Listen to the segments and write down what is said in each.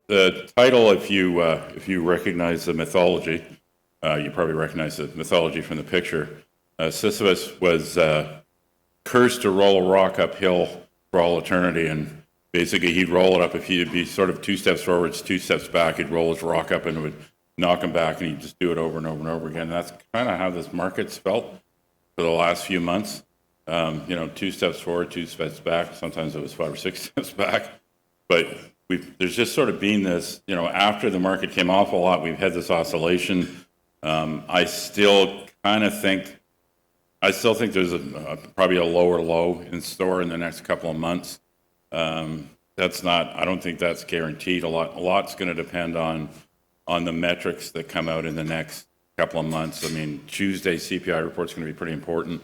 The title, if you recognize the mythology, you probably recognize the mythology from the picture. Sisyphus was cursed to roll a rock uphill for all eternity, and basically he'd roll it up. If he'd be sort of 2 steps forwards, 2 steps back, he'd roll his rock up and it would knock him back, and he'd just do it over and over and over again. And that's kind of how this market's felt for the last few months. 2 steps forward, 2 steps back. Sometimes it was 5 or 6 steps back. But there's just sort of been this, after the market came off a lot, we've had this oscillation. I still think there's probably a lower low in store in the next couple of months. I don't think that's guaranteed. A lot's going to depend on the metrics that come out in the next couple of months. I mean, Tuesday CPI report's going to be pretty important.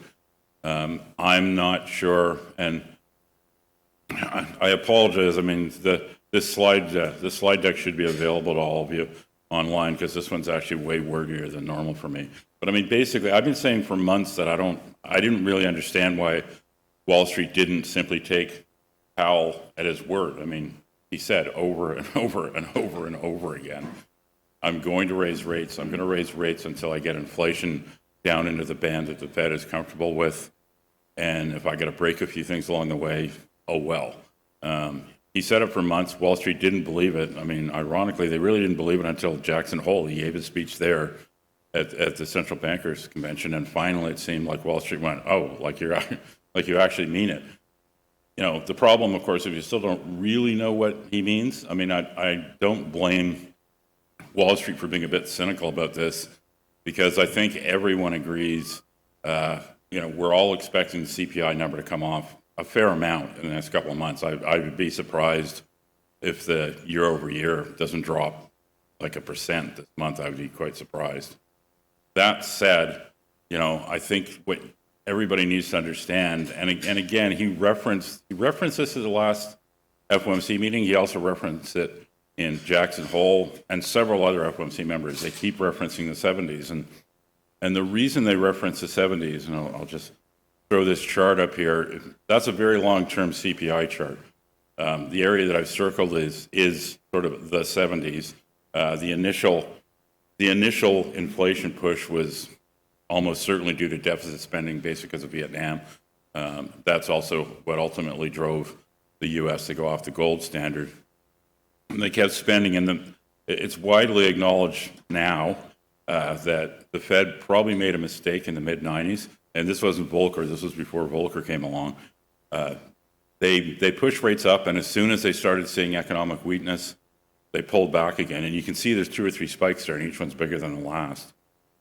I'm not sure, and I apologize. I mean, this slide deck should be available to all of you online, because this one's actually way wordier than normal for me. But I mean, basically, I've been saying for months that I didn't really understand why Wall Street didn't simply take Powell at his word. I mean, he said over and over and over and over again, I'm going to raise rates. I'm going to raise rates until I get inflation down into the band that the Fed is comfortable with. And if I got to break a few things along the way, oh well. He said it for months. Wall Street didn't believe it. I mean, ironically, they really didn't believe it until Jackson Hole. He gave his speech there at the Central Bankers Convention, and finally it seemed like Wall Street went, oh, like you actually mean it. The problem, of course, if you still don't really know what he means, I mean, I don't blame Wall Street for being a bit cynical about this, because I think everyone agrees, we're all expecting the CPI number to come off a fair amount in the next couple of months. I would be surprised if the year over year doesn't drop like 1% this month. I would be quite surprised. That said, I think what everybody needs to understand, and again, he referenced this at the last FOMC meeting. He also referenced it in Jackson Hole and several other FOMC members. They keep referencing the 70s, and the reason they reference the 70s, and I'll just throw this chart up here. That's a very long-term CPI chart. The area that I've circled is sort of the 70s. The initial inflation push was almost certainly due to deficit spending, basically because of Vietnam. That's also what ultimately drove the U.S. to go off the gold standard. And they kept spending, and it's widely acknowledged now that the Fed probably made a mistake in the mid-90s. And this wasn't Volcker, this was before Volcker came along. They pushed rates up, and as soon as they started seeing economic weakness, they pulled back again. And you can see there's 2 or 3 spikes there, and each one's bigger than the last.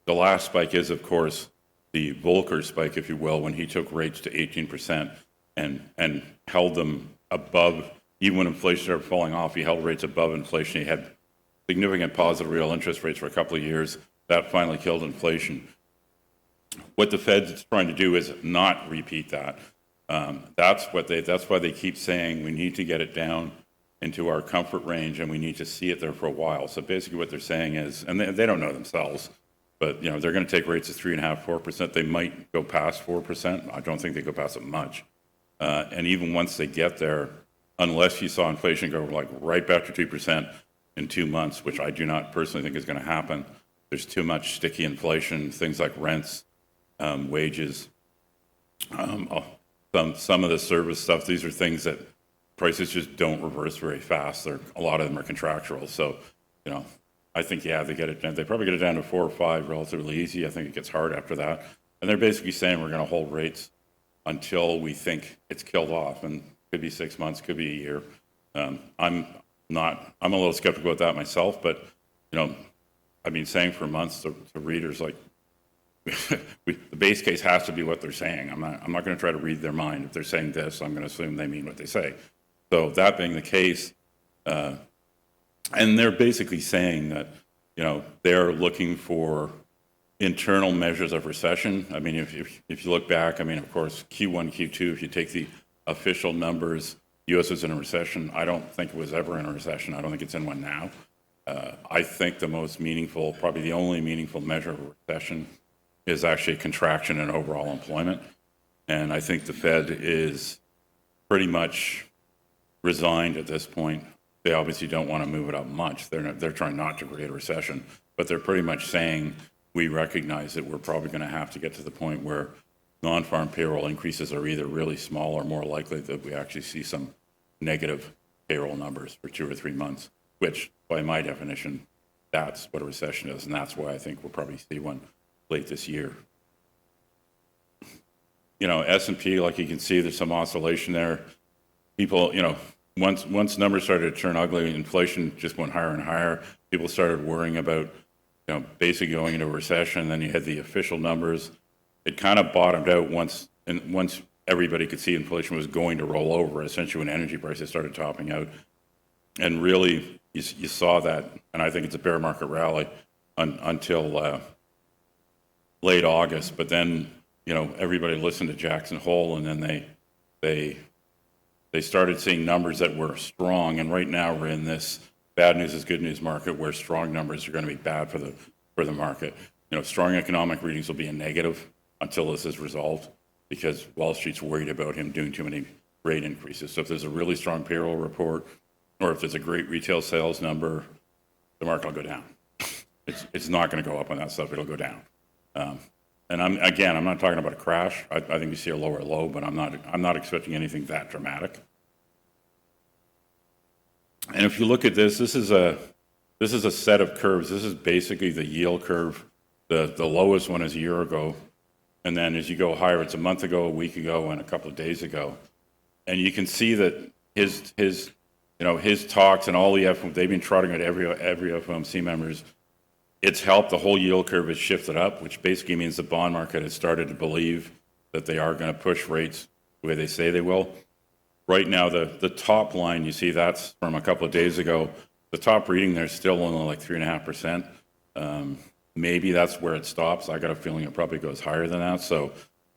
The last spike is, of course, the Volcker spike, if you will, when he took rates to 18% and held them above, even when inflation started falling off, he held rates above inflation. He had significant positive real interest rates for a couple of years. That finally killed inflation. What the Fed's trying to do is not repeat that. That's why they keep saying we need to get it down into our comfort range, and we need to see it there for a while. So basically what they're saying is, and they don't know themselves, but they're going to take rates at 3.5%, 4%. They might go past 4%. I don't think they go past it much. And even once they get there, unless you saw inflation go like right back to 2% in 2 months, which I do not personally think is going to happen, there's too much sticky inflation, things like rents, wages, some of the service stuff. These are things that prices just don't reverse very fast. A lot of them are contractual. So, I think, they get it down. They probably get it down to 4 or 5 relatively easy. I think it gets hard after that. And they're basically saying we're going to hold rates until we think it's killed off. And could be 6 months, could be a year. I'm a little skeptical about that myself, but, I've been saying for months to readers, like, the base case has to be what they're saying. I'm not going to try to read their mind. If they're saying this, I'm going to assume they mean what they say. So that being the case, and they're basically saying that, they're looking for internal measures of recession. I mean, if you look back, I mean, of course, Q1, Q2, if you take the official numbers, U.S. was in a recession. I don't think it was ever in a recession. I don't think it's in one now. I think the most meaningful, probably the only meaningful measure of a recession is actually a contraction in overall employment. And I think the Fed is pretty much resigned at this point they obviously don't want to move it up much. They're trying not to create a recession, but they're pretty much saying, we recognize that we're probably going to have to get to the point where non-farm payroll increases are either really small or more likely that we actually see some negative payroll numbers for 2 or 3 months, which by my definition, that's what a recession is. And that's why I think we'll probably see one late this year. You know, S&P, like you can see, there's some oscillation there. People, you know, once numbers started to turn ugly, inflation just went higher and higher. People started worrying about, you know, basically going into a recession. Then you had the official numbers. It kind of bottomed out once everybody could see inflation was going to roll over, essentially when energy prices started topping out. And really, you saw that, and I think it's a bear market rally until late August. But then, you know, everybody listened to Jackson Hole, and then they started seeing numbers that were strong. And right now we're in this bad news is good news market where strong numbers are going to be bad for the market. You know, strong economic readings will be a negative until this is resolved, because Wall Street's worried about him doing too many rate increases. So if there's a really strong payroll report, or if there's a great retail sales number, the market will go down. It's not going to go up on that stuff. It'll go down. And I'm not talking about a crash. I think we see a lower low, but I'm not expecting anything that dramatic. And if you look at this is a set of curves. This is basically the yield curve. The lowest one is a year ago, and then as you go higher, it's a month ago, a week ago, and a couple of days ago. And you can see that his talks and all the they've been trotting at every FOMC members. It's helped. The whole yield curve has shifted up, which basically means the bond market has started to believe that they are going to push rates the way they say they will. Right now, the top line, you see that's from a couple of days ago. The top reading there's still only like 3.5%. Maybe that's where it stops. I got a feeling it probably goes higher than that. So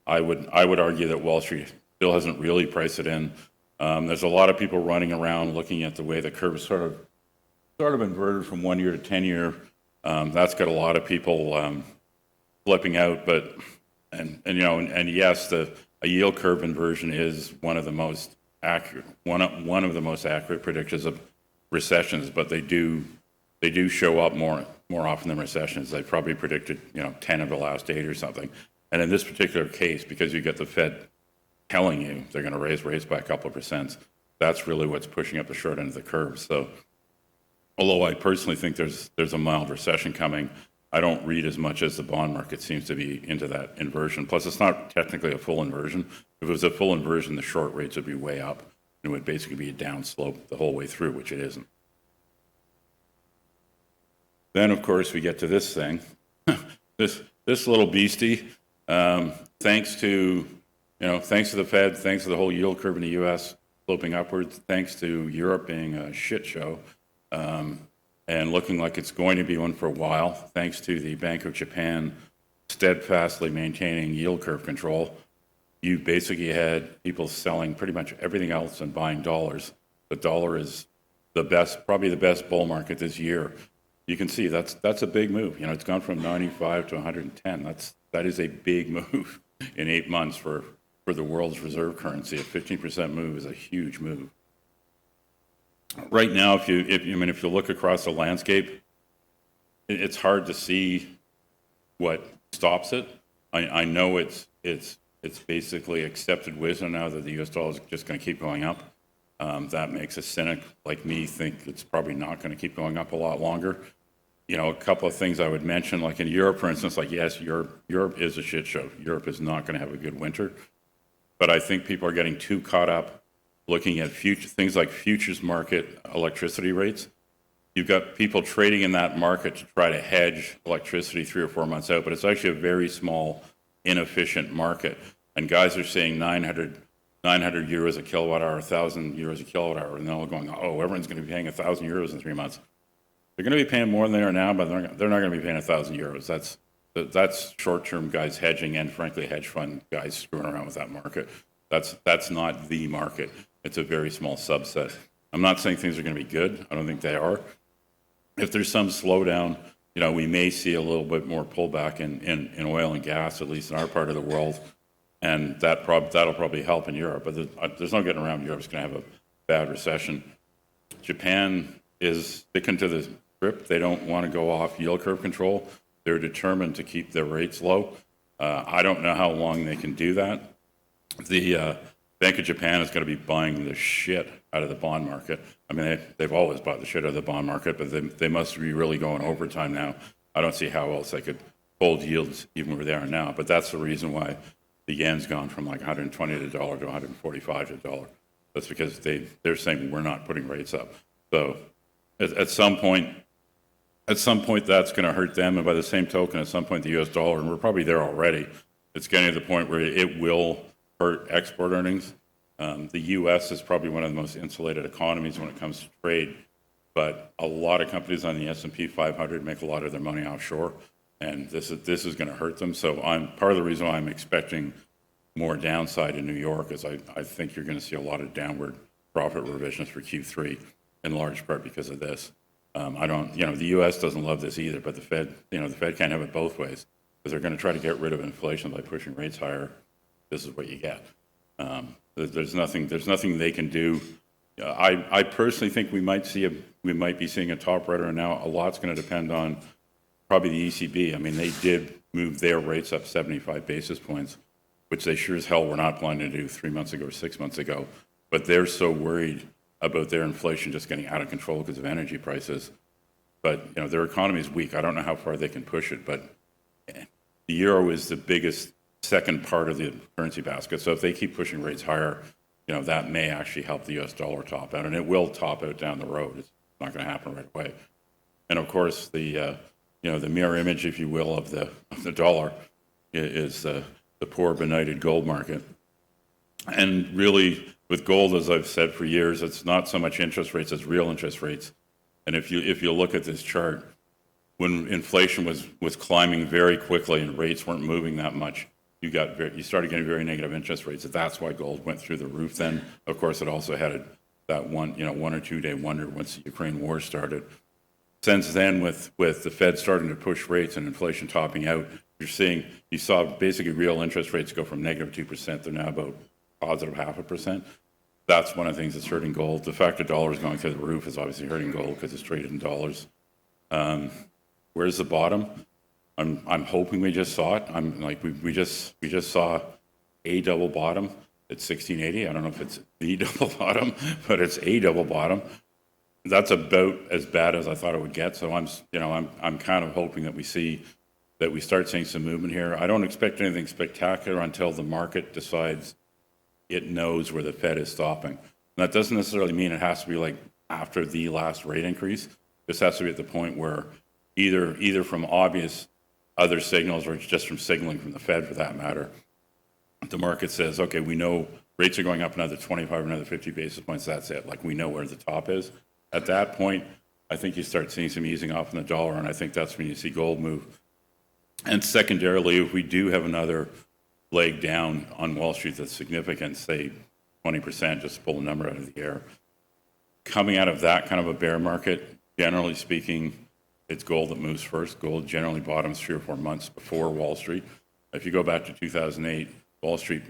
I would argue that Wall Street still hasn't really priced it in. There's a lot of people running around looking at the way the curve is sort of inverted from 1 year to 10 year. That's got a lot of people flipping out, but yes, a yield curve inversion is one of the most accurate predictors of recessions, but they do show up more often than recessions. They probably predicted 10 of the last 8 or something. And in this particular case, because you get the Fed telling you they're going to raise rates by a couple of percent, that's really what's pushing up the short end of the curve. So although I personally think there's a mild recession coming, I don't read as much as the bond market seems to be into that inversion. Plus, it's not technically a full inversion. If it was a full inversion, the short rates would be way up. It would basically be a down slope the whole way through, which it isn't. Then, of course, we get to this thing, this little beastie. Thanks to the Fed, thanks to the whole yield curve in the U.S. sloping upwards, thanks to Europe being a shit show, and looking like it's going to be one for a while, thanks to the Bank of Japan steadfastly maintaining yield curve control. You basically had people selling pretty much everything else and buying dollars. The dollar is probably the best bull market this year. You can see that's a big move. It's gone from 95 to 110. That is a big move in 8 months for the world's reserve currency. A 15% move is a huge move. Right now, if you look across the landscape, it's hard to see what stops it. I know it's basically accepted wisdom now that the U.S. dollar is just going to keep going up. That makes a cynic like me think it's probably not going to keep going up a lot longer. A couple of things I would mention, like in Europe, for instance, yes, Europe is a shit show. Europe is not going to have a good winter. But I think people are getting too caught up looking at things like futures market electricity rates. You've got people trading in that market to try to hedge electricity 3 or 4 months out, but it's actually a very small, inefficient market. And guys are saying 900 euros a kilowatt hour, 1,000 euros a kilowatt hour, and they're all going, oh, everyone's going to be paying 1,000 euros in 3 months. They're going to be paying more than they are now, but they're not going to be paying 1,000 euros. That's short-term guys hedging and, frankly, hedge fund guys screwing around with that market. That's not the market. It's a very small subset. I'm not saying things are going to be good. I don't think they are. If there's some slowdown, we may see a little bit more pullback in oil and gas, at least in our part of the world, and that'll probably help in Europe. But there's no getting around Europe's going to have a bad recession. Japan is sticking to the script. They don't want to go off yield curve control. They're determined to keep their rates low. I don't know how long they can do that. The Bank of Japan is going to be buying the shit out of the bond market. I mean, they've always bought the shit out of the bond market, but they must be really going overtime now. I don't see how else they could hold yields even where they are now. But that's the reason why the yen's gone from like 120 to $1 to 145 to $1. That's because they're saying we're not putting rates up. So at some point that's going to hurt them. And by the same token, at some point, the US dollar, and we're probably there already, it's getting to the point where it will hurt export earnings. The US is probably one of the most insulated economies when it comes to trade, but a lot of companies on the S&P 500 make a lot of their money offshore, and this is going to hurt them. So part of the reason why I'm expecting more downside in New York is I think you're going to see a lot of downward profit revisions for Q3, in large part because of this. The U.S. doesn't love this either, but the Fed can't have it both ways, because they're going to try to get rid of inflation by pushing rates higher. This is what you get. There's nothing they can do. I personally think we might be seeing a top rate now. A lot's going to depend on probably the ECB. I mean, they did move their rates up 75 basis points, which they sure as hell were not planning to do 3 months ago or 6 months ago. But they're so worried about their inflation just getting out of control because of energy prices. But their economy is weak. I don't know how far they can push it, but the euro is the biggest second part of the currency basket. So if they keep pushing rates higher, that may actually help the U.S. dollar top out, and it will top out down the road. It's not going to happen right away. And of course, the mirror image, if you will, of the dollar is the poor benighted gold market. And really, with gold, as I've said for years, it's not so much interest rates as real interest rates. And if you look at this chart, when inflation was climbing very quickly and rates weren't moving that much, you started getting very negative interest rates. That's why gold went through the roof. Then, of course, it also had that one or 2 day wonder once the Ukraine war started. Since then, with the Fed starting to push rates and inflation topping out, you saw basically real interest rates go from negative 2%. They're now about positive 0.5%. That's one of the things that's hurting gold. The fact that dollar is going through the roof is obviously hurting gold because it's traded in dollars. Where's the bottom? I'm hoping we just saw it. We just saw a double bottom at 1680. I don't know if it's the double bottom, but it's a double bottom. That's about as bad as I thought it would get. So I'm kind of hoping that we start seeing some movement here. I don't expect anything spectacular until the market decides it knows where the Fed is stopping. And that doesn't necessarily mean it has to be like after the last rate increase. This has to be at the point where either from obvious other signals or just from signaling from the Fed, for that matter, the market says, okay, we know rates are going up another 25 or another 50 basis points. That's it. Like, we know where the top is. At that point, I think you start seeing some easing off in the dollar, and I think that's when you see gold move. And secondarily, if we do have another leg down on Wall Street that's significant, say 20%, just to pull a number out of the air, coming out of that kind of a bear market, generally speaking, it's gold that moves first. Gold generally bottoms 3 or 4 months before Wall Street. If you go back to 2008, Wall Street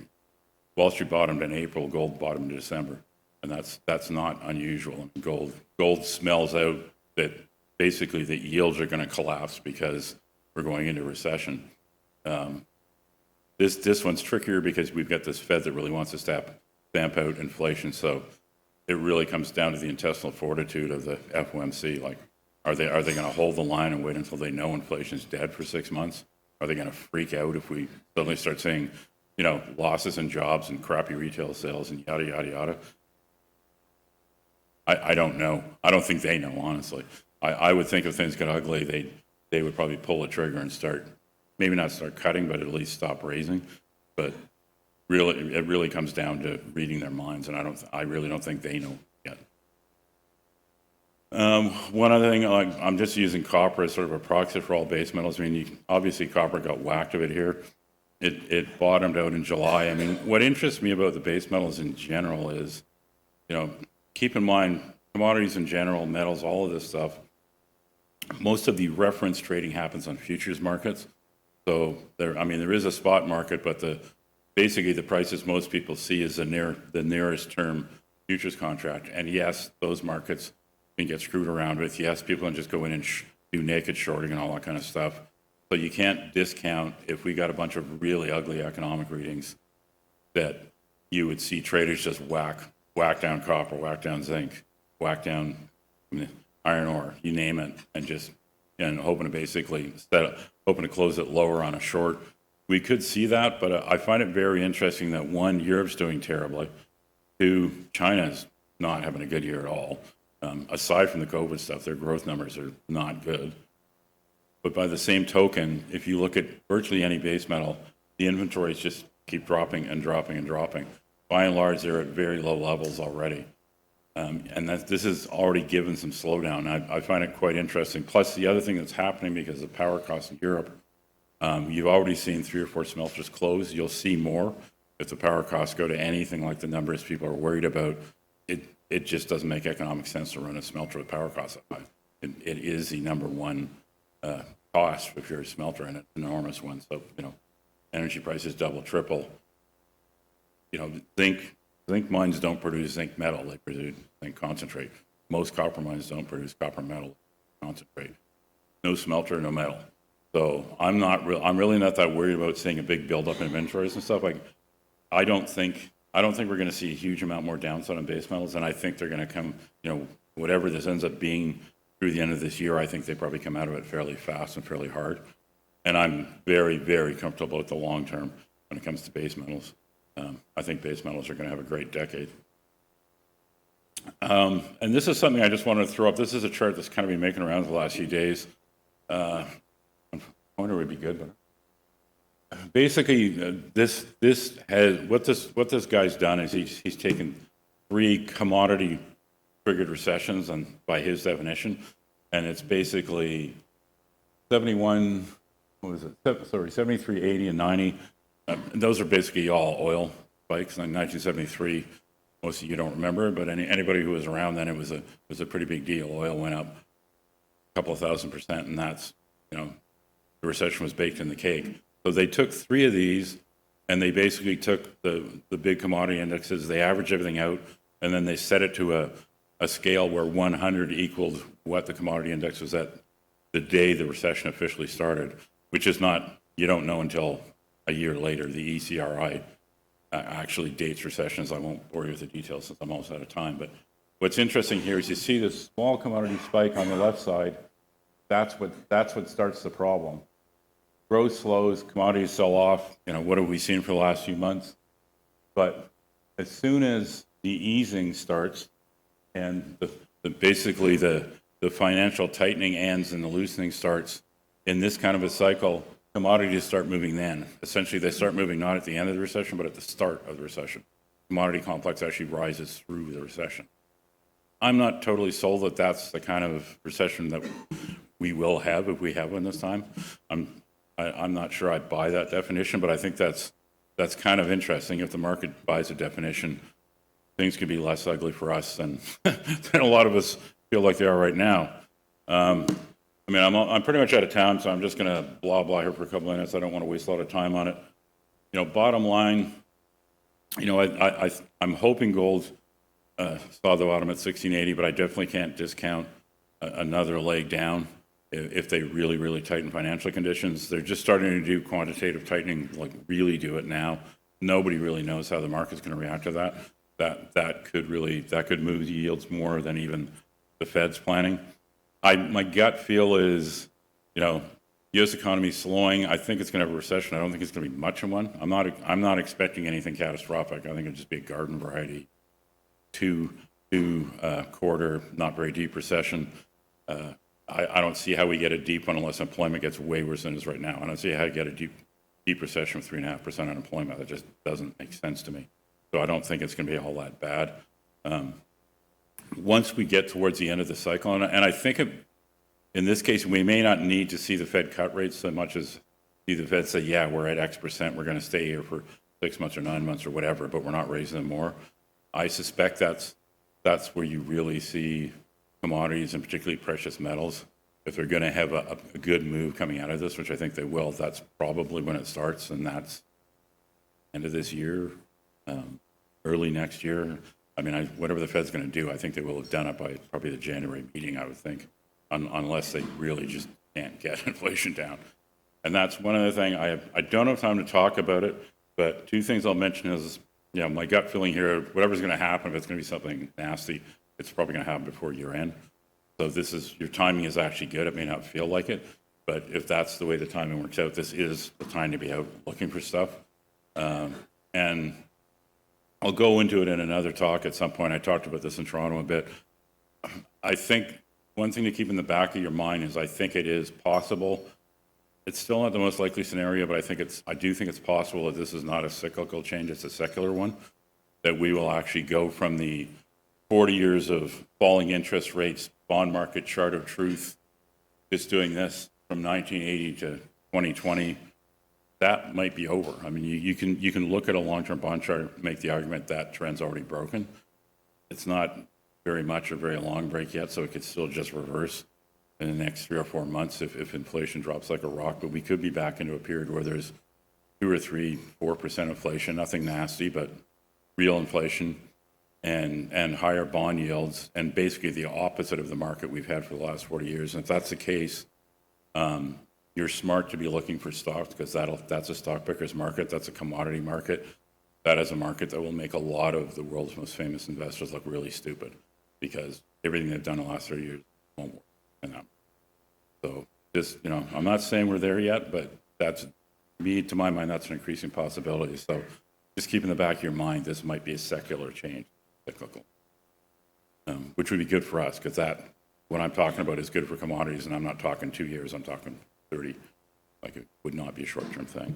bottomed in April, gold bottomed in December, and that's not unusual. Gold smells out that basically the yields are going to collapse because we're going into recession. This one's trickier because we've got this Fed that really wants to stamp out inflation. So it really comes down to the intestinal fortitude of the FOMC. Like, are they going to hold the line and wait until they know inflation's dead for 6 months? Are they going to freak out if we suddenly start seeing, losses in jobs and crappy retail sales and yada, yada, yada? I don't know. I don't think they know, honestly. I would think if things get ugly, they would probably pull the trigger and maybe not start cutting, but at least stop raising. But it really comes down to reading their minds, and I really don't think they know yet. One other thing, I'm just using copper as sort of a proxy for all base metals. I mean, obviously copper got whacked a bit here. It bottomed out in July. I mean, what interests me about the base metals in general is, keep in mind, commodities in general, metals, all of this stuff, most of the reference trading happens on futures markets. So there is a spot market, but basically the prices most people see is the nearest term futures contract. And yes, those markets can get screwed around with. Yes, people can just go in and do naked shorting and all that kind of stuff. But you can't discount if we got a bunch of really ugly economic readings that you would see traders just whack down copper, whack down zinc, whack down iron ore, you name it, and hoping to basically hoping to close it lower on a short. We could see that, but I find it very interesting that one, Europe's doing terribly. Two, China's not having a good year at all. Aside from the COVID stuff, their growth numbers are not good. But by the same token, if you look at virtually any base metal, the inventories just keep dropping and dropping and dropping. By and large, they're at very low levels already. And this has already given some slowdown. I find it quite interesting. Plus, the other thing that's happening because of power costs in Europe, you've already seen 3 or 4 smelters close. You'll see more if the power costs go to anything like the numbers people are worried about. It just doesn't make economic sense to run a smelter with power costs that high. It is the number one cost if you're a smelter, and it's an enormous one. So, energy prices double, triple. Zinc mines don't produce zinc metal, they produce zinc concentrate. Most copper mines don't produce copper metal concentrate. No smelter, no metal. So I'm really not that worried about seeing a big buildup in inventories and stuff. I don't think we're going to see a huge amount more downside on base metals, and I think they're going to come, whatever this ends up being through the end of this year, I think they probably come out of it fairly fast and fairly hard. And I'm very, very comfortable with the long term when it comes to base metals. I think base metals are going to have a great decade. And this is something I just wanted to throw up. This is a chart that's kind of been making around the last few days. I wonder it would be good, but basically, this has what this guy's done is he's taken 3 commodity triggered recessions, and by his definition, and it's basically 71. What was it? Sorry, 73, 80, and 90. Those are basically all oil spikes. In 1973, most of you don't remember, but anybody who was around then, it was a pretty big deal. Oil went up a couple of $1,000%, and that's, the recession was baked in the cake. So they took 3 of these, and they basically took the big commodity indexes, they averaged everything out, and then they set it to a scale where 100 equaled what the commodity index was at the day the recession officially started, which is not, you don't know until a year later. The HRA actually dates recessions. I won't bore you with the details since I'm almost out of time. But what's interesting here is you see this small commodity spike on the left side. That's what starts the problem. Growth slows, commodities sell off. What have we seen for the last few months? But as soon as the easing starts and basically the financial tightening ends and the loosening starts in this kind of a cycle, commodities start moving then. Essentially, they start moving not at the end of the recession, but at the start of the recession. Commodity complex actually rises through the recession. I'm not totally sold that that's the kind of recession that we will have if we have one this time. I'm not sure I buy that definition, but I think that's kind of interesting. If the market buys a definition, things could be less ugly for us than a lot of us feel like they are right now. I'm pretty much out of town, so I'm just going to blah here for a couple minutes. I don't want to waste a lot of time on it. Bottom line, I'm hoping gold saw the bottom at 1680, but I definitely can't discount another leg down if they really, really tighten financial conditions. They're just starting to do quantitative tightening, like really do it now. Nobody really knows how the market's going to react to that. That could move the yields more than even the Fed's planning. My gut feel is, U.S. economy is slowing. I think it's going to have a recession. I don't think it's going to be much of one. I'm not expecting anything catastrophic. I think it'll just be a garden variety, two quarter, not very deep recession. I don't see how we get a deep one unless employment gets way worse than it is right now. I don't see how you get a deep recession with 3.5% unemployment. That just doesn't make sense to me. So I don't think it's going to be all that bad. Once we get towards the end of the cycle, and I think in this case, we may not need to see the Fed cut rates so much as see the Fed say, yeah, we're at X%, we're going to stay here for 6 months or 9 months or whatever, but we're not raising them more. I suspect that's where you really see commodities and particularly precious metals. If they're going to have a good move coming out of this, which I think they will, that's probably when it starts, and that's end of this year, early next year. I mean, whatever the Fed's going to do, I think they will have done it by probably the January meeting, I would think, unless they really just can't get inflation down. And that's one other thing. I don't have time to talk about it, but two things I'll mention is, you know, my gut feeling here, whatever's going to happen, if it's going to be something nasty, it's probably going to happen before year end. So your timing is actually good. It may not feel like it, but if that's the way the timing works out, this is the time to be out looking for stuff. And I'll go into it in another talk at some point. I talked about this in Toronto a bit. I think one thing to keep in the back of your mind is I think it is possible. It's still not the most likely scenario, but I do think it's possible that this is not a cyclical change, it's a secular one, that we will actually go from the 40 years of falling interest rates, bond market chart of truth, just doing this from 1980 to 2020. That might be over. I mean, you can look at a long-term bond chart and make the argument that trend's already broken. It's not very much or very long break yet, so it could still just reverse in the next 3 or 4 months if inflation drops like a rock. But we could be back into a period where there's 2 or 3, 4% inflation, nothing nasty, but real inflation and higher bond yields, and basically the opposite of the market we've had for the last 40 years. And if that's the case, you're smart to be looking for stocks because that's a stock picker's market. That's a commodity market. That is a market that will make a lot of the world's most famous investors look really stupid because everything they've done in the last 30 years won't work in that. So just, you know, I'm not saying we're there yet, but to my mind, that's an increasing possibility. So just keep in the back of your mind, this might be a secular change, cyclical, which would be good for us because what I'm talking about is good for commodities, and I'm not talking 2 years, I'm talking 30. Like, it would not be a short-term thing.